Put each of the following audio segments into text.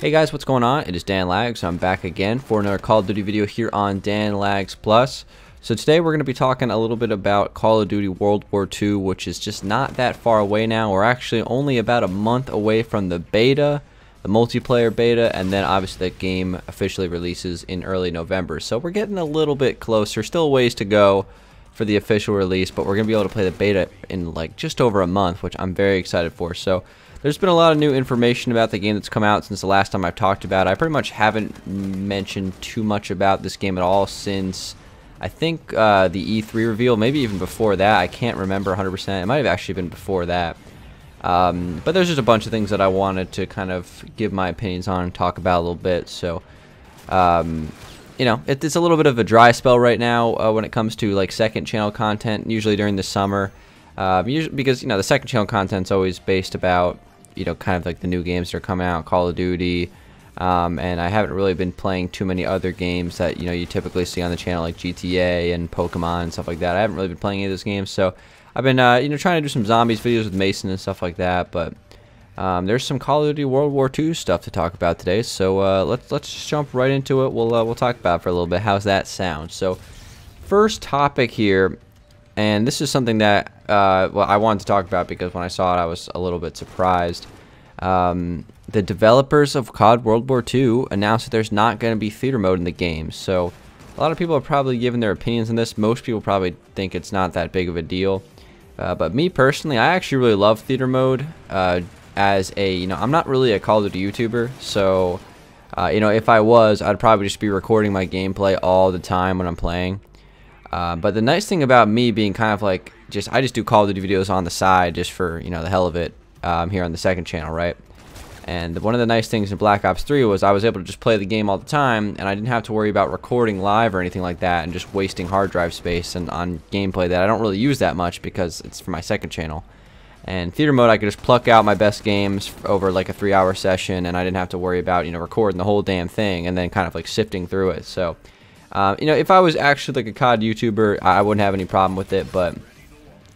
Hey guys, what's going on? It is Dan Lags. I'm back again for another Call of Duty video here on Dan Lags Plus. So today we're going to be talking a little bit about Call of Duty World War II, which is just not that far away now. We're actually only about a month away from the beta, the multiplayer beta, and then obviously the game officially releases in early November. So we're getting a little bit closer, still a ways to go for the official release, but we're going to be able to play the beta in like just over a month, which I'm very excited for. So there's been a lot of new information about the game that's come out since the last time I've talked about it. I pretty much haven't mentioned too much about this game at all since I think the E3 reveal, maybe even before that. I can't remember 100%. It might have actually been before that. But there's just a bunch of things that I wanted to kind of give my opinions on and talk about a little bit. So, you know, it's a little bit of a dry spell right now when it comes to like second channel content, usually during the summer. Because, you know, the second channel content's always based about, you know, kind of like the new games that are coming out, Call of Duty, and I haven't really been playing too many other games that, you know, you typically see on the channel, like GTA and Pokemon and stuff like that. I haven't really been playing any of those games, so I've been, you know, trying to do some zombies videos with Mason and stuff like that, but there's some Call of Duty World War II stuff to talk about today, so let's just jump right into it. We'll talk about it for a little bit. How's that sound? So, first topic here, and this is something that well, I wanted to talk about because when I saw it, I was a little bit surprised. The developers of COD World War II announced that there's not going to be theater mode in the game. So a lot of people are probably giving their opinions on this. Most people probably think it's not that big of a deal. But me personally, I actually really love theater mode. As a, you know, I'm not really a Call of Duty YouTuber, so you know, if I was, I'd probably just be recording my gameplay all the time when I'm playing. But the nice thing about me being kind of like, I just do Call of Duty videos on the side just for, you know, the hell of it, here on the second channel, right? And one of the nice things in Black Ops 3 was I was able to just play the game all the time, and I didn't have to worry about recording live or anything like that and just wasting hard drive space and on gameplay that I don't really use that much because it's for my second channel. And theater mode, I could just pluck out my best games over like a 3-hour session, and I didn't have to worry about, you know, recording the whole damn thing and then kind of like sifting through it. So you know, if I was actually like a COD YouTuber, I wouldn't have any problem with it, but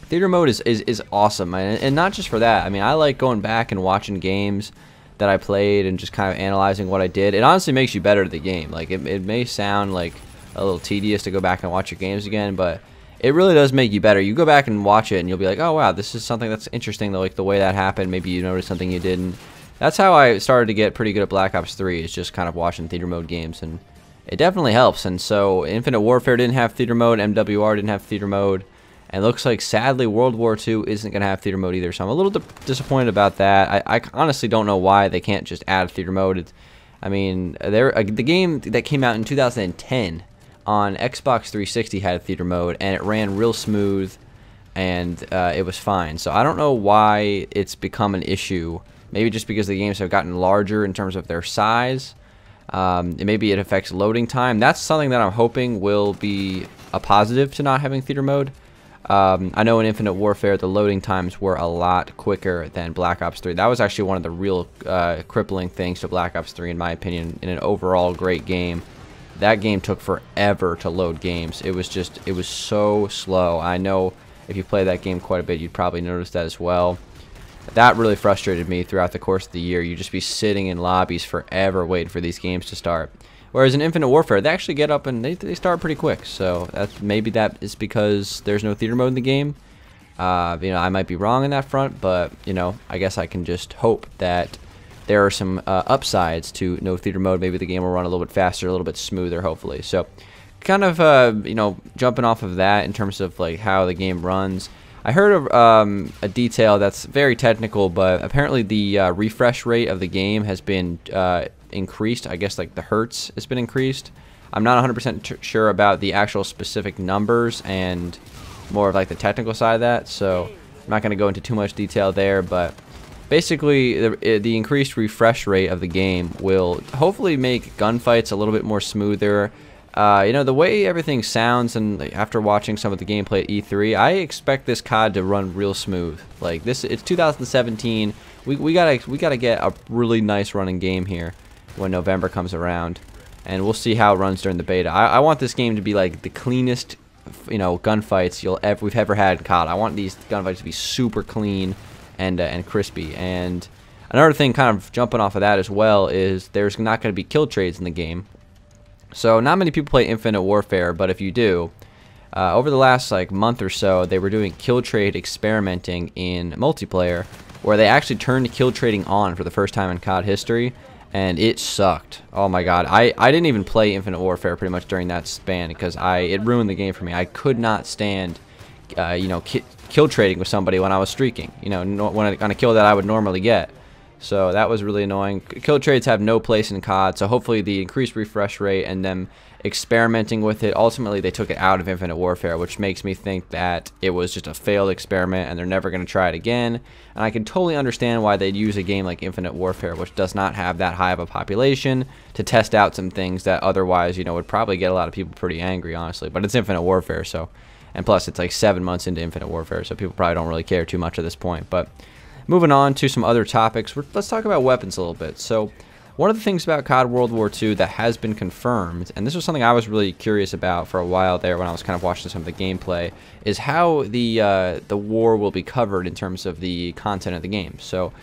theater mode is awesome, and not just for that. I mean, I like going back and watching games that I played and just kind of analyzing what I did. It honestly makes you better at the game. Like, it may sound like a little tedious to go back and watch your games again, but it really does make you better. You go back and watch it, and you'll be like, oh, wow, this is something that's interesting, like the way that happened. Maybe you noticed something you didn't. That's how I started to get pretty good at Black Ops 3, is just kind of watching theater mode games, and it definitely helps. And so Infinite Warfare didn't have theater mode, MWR didn't have theater mode, and it looks like sadly World War II isn't going to have theater mode either. So I'm a little disappointed about that. I honestly don't know why they can't just add theater mode. I mean, the game that came out in 2010 on Xbox 360 had a theater mode, and it ran real smooth, and it was fine. So I don't know why it's become an issue. Maybe just because the games have gotten larger in terms of their size. Maybe it affects loading time. That's something that I'm hoping will be a positive to not having theater mode. I know in Infinite Warfare the loading times were a lot quicker than Black Ops 3. That was actually one of the real crippling things to Black Ops 3 in my opinion. In an overall great game, that game took forever to load games. It was so slow. I know if you play that game quite a bit, you'd probably notice that as well. That really frustrated me throughout the course of the year. You'd just be sitting in lobbies forever waiting for these games to start. Whereas in Infinite Warfare, they actually get up and they start pretty quick. So maybe that is because there's no theater mode in the game. You know, I might be wrong on that front, but, you know, I guess I can just hope that there are some upsides to no theater mode. Maybe the game will run a little bit faster, a little bit smoother, hopefully. So kind of, you know, jumping off of that in terms of like how the game runs. I heard of a detail that's very technical, but apparently the refresh rate of the game has been increased. I guess like the hertz has been increased. I'm not 100% sure about the actual specific numbers and more of like the technical side of that, so I'm not going to go into too much detail there, but basically the increased refresh rate of the game will hopefully make gunfights a little bit more smoother. You know, the way everything sounds, and after watching some of the gameplay at E3, I expect this COD to run real smooth. Like this, it's 2017. We gotta get a really nice running game here when November comes around, and we'll see how it runs during the beta. I want this game to be like the cleanest, you know, gunfights we've ever had in COD. I want these gunfights to be super clean and crispy, and Another thing kind of jumping off of that as well is there's not going to be kill trades in the game. So not many people play Infinite Warfare, but if you do, over the last like month or so, they were doing kill trade experimenting in multiplayer, where they actually turned kill trading on for the first time in COD history, and it sucked. Oh my god, I didn't even play Infinite Warfare pretty much during that span because it ruined the game for me. I could not stand, you know, kill trading with somebody when I was streaking, you know, on a kill that I would normally get. So that was really annoying. Kill trades have no place in COD, so hopefully the increased refresh rate and them experimenting with it, ultimately they took it out of Infinite Warfare, which makes me think that it was just a failed experiment and they're never going to try it again. And I can totally understand why they'd use a game like Infinite Warfare, which does not have that high of a population, to test out some things that otherwise, you know, would probably get a lot of people pretty angry, honestly. But it's Infinite Warfare, so, and plus it's like 7 months into Infinite Warfare, so people probably don't really care too much at this point. But moving on to some other topics, let's talk about weapons a little bit. So one of the things about COD World War II that has been confirmed, and this was something I was really curious about for a while there when I was kind of watching some of the gameplay, is how the war will be covered in terms of the content of the game. So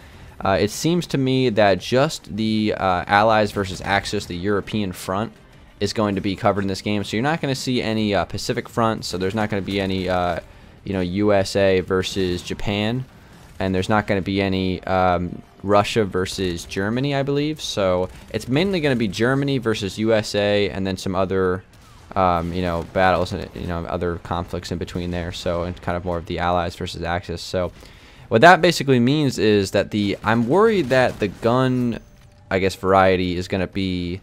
it seems to me that just the Allies versus Axis, the European front, is going to be covered in this game. So you're not going to see any Pacific front, so there's not going to be any you know, USA versus Japan. And there's not going to be any Russia versus Germany, I believe. So it's mainly going to be Germany versus USA, and then some other, you know, battles and, you know, other conflicts in between there. So, and kind of more of the Allies versus Axis. So what that basically means is that I'm worried that the gun, I guess, variety is going to be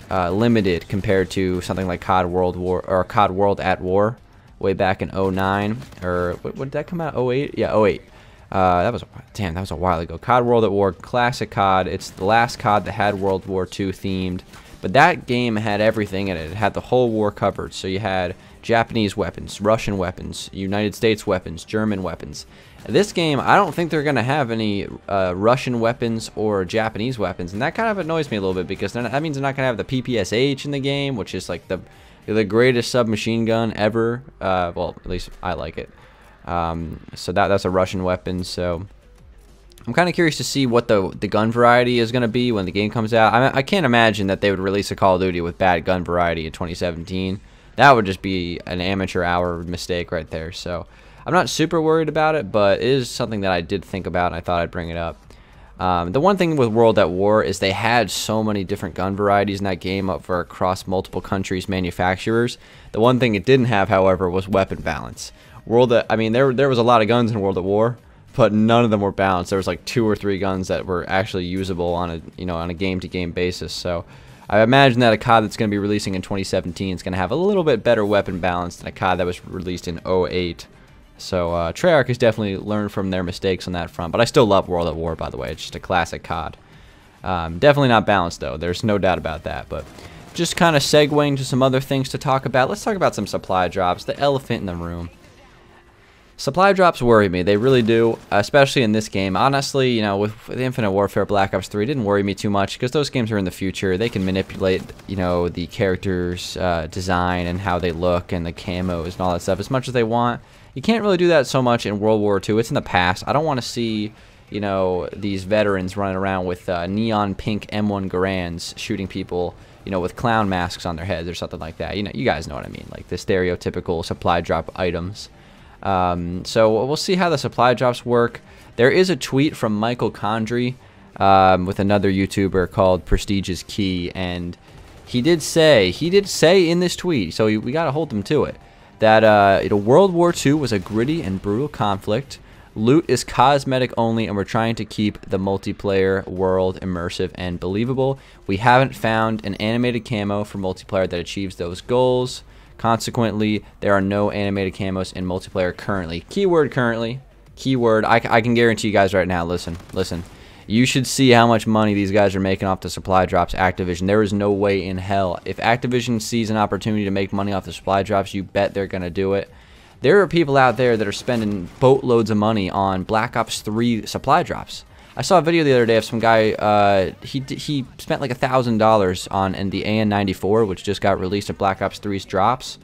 limited compared to something like COD World War or COD World at War way back in 09, or what did that come out? 08? Yeah, 08. That was a while ago. COD World at War, classic COD. It's the last COD that had World War II themed, but that game had everything in it. It had the whole war covered. So you had Japanese weapons, Russian weapons, United States weapons, German weapons. This game, I don't think they're going to have any Russian weapons or Japanese weapons, and that kind of annoys me a little bit because that means they're not going to have the PPSH in the game, which is like the greatest submachine gun ever. Well, at least I like it. So that's a Russian weapon. So I'm kind of curious to see what the gun variety is going to be when the game comes out. I can't imagine that they would release a Call of Duty with bad gun variety in 2017. That would just be an amateur hour mistake right there. So I'm not super worried about it, but it is something that I did think about, and I thought I'd bring it up. The one thing with World at War is they had so many different gun varieties in that game up for across multiple countries' manufacturers. The one thing it didn't have, however, was weapon balance. I mean, there was a lot of guns in World at War, but none of them were balanced. There was like 2 or 3 guns that were actually usable on a game-to-game basis. So I imagine that a COD that's going to be releasing in 2017 is going to have a little bit better weapon balance than a COD that was released in 08. So Treyarch has definitely learned from their mistakes on that front. But I still love World at War, by the way. It's just a classic COD. Definitely not balanced, though. There's no doubt about that. But just kind of segueing to some other things to talk about. Let's talk about some supply drops. The elephant in the room. Supply drops worry me. They really do, especially in this game. Honestly, you know, with Infinite Warfare, Black Ops 3, it didn't worry me too much because those games are in the future. They can manipulate, you know, the characters' design and how they look and the camos and all that stuff as much as they want. You can't really do that so much in World War II. It's in the past. I don't want to see, you know, these veterans running around with neon pink M1 Garands shooting people, you know, with clown masks on their heads or something like that. You know, you guys know what I mean, like the stereotypical supply drop items. So we'll see how the supply drops work. There is a tweet from Michael Condrey with another YouTuber called Prestige is Key, and he did say in this tweet, so we got to hold him to it, that World War II was a gritty and brutal conflict. Loot is cosmetic only, and we're trying to keep the multiplayer world immersive and believable. We haven't found an animated camo for multiplayer that achieves those goals. Consequently, there are no animated camos in multiplayer currently. Keyword currently. Keyword. I can guarantee you guys right now, listen. You should see how much money these guys are making off the supply drops, Activision. There is no way in hell. If Activision sees an opportunity to make money off the supply drops, you bet they're going to do it. There are people out there that are spending boatloads of money on Black Ops 3 supply drops. I saw a video the other day of some guy, he spent like $1,000 on the AN-94, which just got released at Black Ops 3's drops.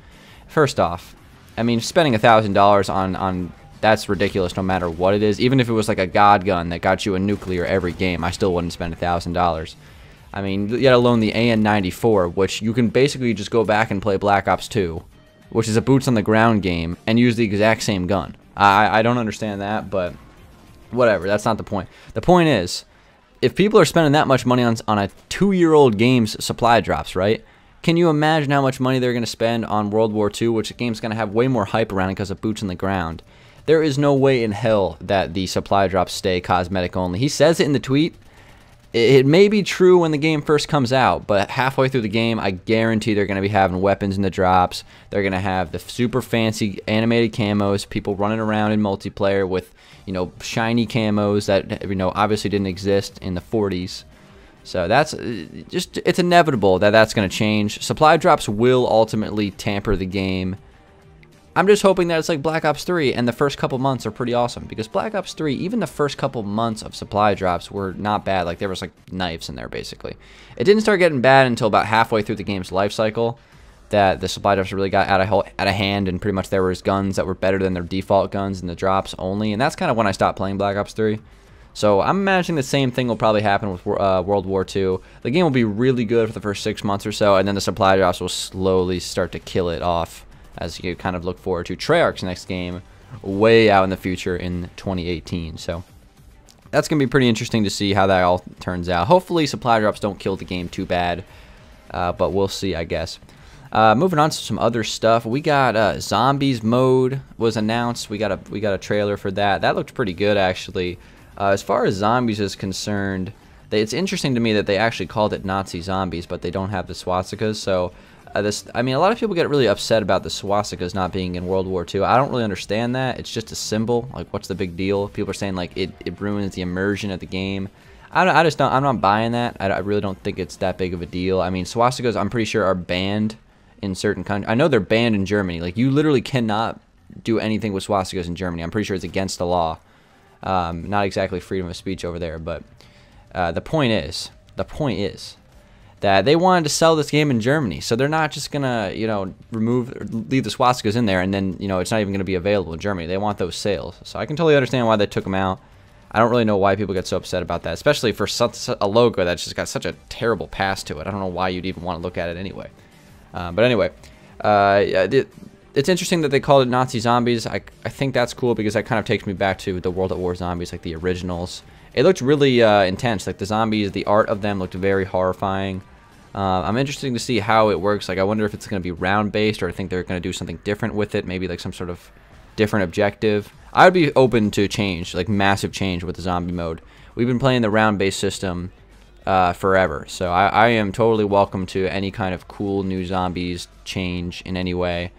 First off, I mean, spending $1,000 on That's ridiculous no matter what it is. Even if it was like a god gun that got you a nuclear every game, I still wouldn't spend $1,000. I mean, let alone the AN-94, which you can basically just go back and play Black Ops 2, which is a boots on the ground game, and use the exact same gun. I don't understand that, but whatever. That's not the point. The point is, if people are spending that much money on a 2-year-old game's supply drops, right? Can you imagine how much money they're going to spend on World War II, which the game's going to have way more hype around it because of boots on the ground? There is no way in hell that the supply drops stay cosmetic only. He says it in the tweet. It may be true when the game first comes out, but halfway through the game, I guarantee they're going to be having weapons in the drops. They're going to have the super fancy animated camos, people running around in multiplayer with, you know, shiny camos that, you know, obviously didn't exist in the 40s. So that's just, it's inevitable that that's going to change. Supply drops will ultimately tamper the game. I'm just hoping that it's like Black Ops 3 and the first couple months are pretty awesome, because Black Ops 3, even the first couple months of supply drops were not bad. Like, there was like knives in there basically. It didn't start getting bad until about halfway through the game's life cycle, that the supply drops really got out of hand, and pretty much there was guns that were better than their default guns in the drops only, and that's kind of when I stopped playing Black Ops 3. So I'm imagining the same thing will probably happen with World War II. The game will be really good for the first 6 months or so, and then the supply drops will slowly start to kill it off, as you kind of look forward to Treyarch's next game way out in the future in 2018. So that's going to be pretty interesting to see how that all turns out. Hopefully supply drops don't kill the game too bad, but we'll see, I guess. Moving on to some other stuff, we got Zombies mode was announced. We got a trailer for that. That looked pretty good, actually. As far as Zombies is concerned, it's interesting to me that they actually called it Nazi Zombies, but they don't have the swastikas. So I mean, a lot of people get really upset about the swastikas not being in World War II. I don't really understand that. It's just a symbol. Like, what's the big deal? People are saying, like, it ruins the immersion of the game. I just don't, I'm not buying that. I really don't think it's that big of a deal. I mean, swastikas, I'm pretty sure, are banned in certain countries. I know they're banned in Germany. Like, you literally cannot do anything with swastikas in Germany. I'm pretty sure it's against the law. Not exactly freedom of speech over there, but the point is that they wanted to sell this game in Germany, so they're not just gonna, you know, leave the swastikas in there and then, you know, it's not even gonna be available in Germany. They want those sales, so I can totally understand why they took them out. I don't really know why people get so upset about that, especially for such a logo that's just got such a terrible past to it. I don't know why you'd even want to look at it anyway. But anyway, it's interesting that they called it Nazi Zombies. I think that's cool because that kind of takes me back to the World at War zombies, like the originals. It looked really intense. Like, the zombies, the art of them looked very horrifying. I'm interested to see how it works. Like, I wonder if it's going to be round-based, or I think they're going to do something different with it. Maybe like some sort of different objective. I would be open to change, like massive change with the zombie mode. We've been playing the round-based system forever, so I am totally welcome to any kind of cool new zombies change in any way.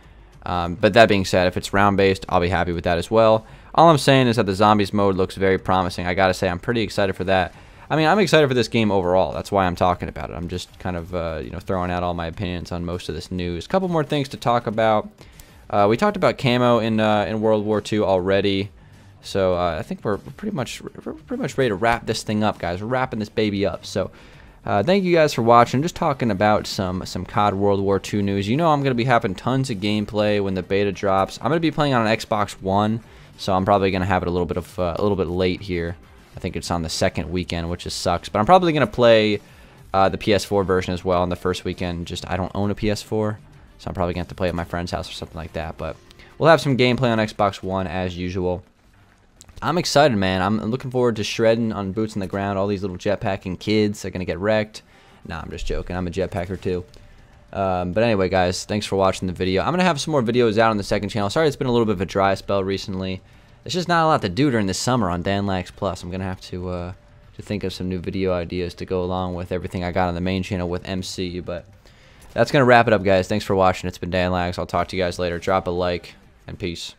But that being said, if it's round-based, I'll be happy with that as well. All I'm saying is that the zombies mode looks very promising. I gotta say, I'm pretty excited for that. I mean, I'm excited for this game overall. That's why I'm talking about it. I'm just kind of, you know, throwing out all my opinions on most of this news. A couple more things to talk about. We talked about camo in World War II already, so I think we're pretty much ready to wrap this thing up, guys. We're wrapping this baby up. So thank you guys for watching. Just talking about some COD World War II news. You know, I'm gonna be having tons of gameplay when the beta drops. I'm gonna be playing on an Xbox One, so I'm probably gonna have it a little bit late here. I think it's on the second weekend, which just sucks. But I'm probably going to play the PS4 version as well on the first weekend. Just, I don't own a PS4, so I'm probably going to have to play at my friend's house or something like that. But we'll have some gameplay on Xbox One as usual. I'm excited, man. I'm looking forward to shredding on boots on the ground. All these little jetpacking kids are going to get wrecked. Nah, I'm just joking. I'm a jetpacker too. But anyway, guys, thanks for watching the video. I'm going to have some more videos out on the second channel. Sorry, it's been a little bit of a dry spell recently. There's just not a lot to do during the summer on DanLags Plus. I'm gonna have to think of some new video ideas to go along with everything I got on the main channel with MC. But that's gonna wrap it up, guys. Thanks for watching. It's been DanLags. I'll talk to you guys later. Drop a like and peace.